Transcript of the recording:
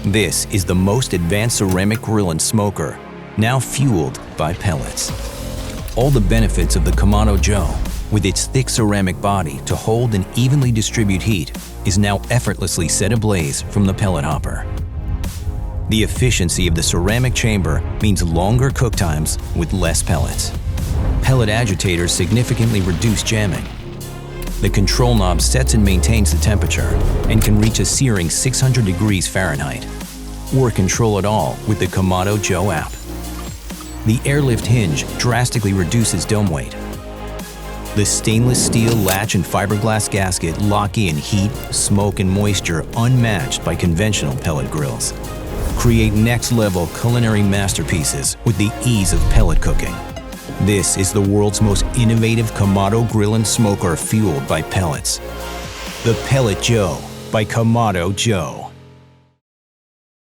This is the most advanced ceramic grill and smoker, now fueled by pellets. All the benefits of the Kamado Joe, with its thick ceramic body to hold and evenly distribute heat, is now effortlessly set ablaze from the pellet hopper. The efficiency of the ceramic chamber means longer cook times with less pellets. Pellet agitators significantly reduce jamming. The control knob sets and maintains the temperature and can reach a searing 600 degrees Fahrenheit, or control it all with the Kamado Joe app. The airlift hinge drastically reduces dome weight. The stainless steel latch and fiberglass gasket lock in heat, smoke, and moisture unmatched by conventional pellet grills. Create next-level culinary masterpieces with the ease of pellet cooking. This is the world's most innovative Kamado grill and smoker fueled by pellets. The Pellet Joe by Kamado Joe.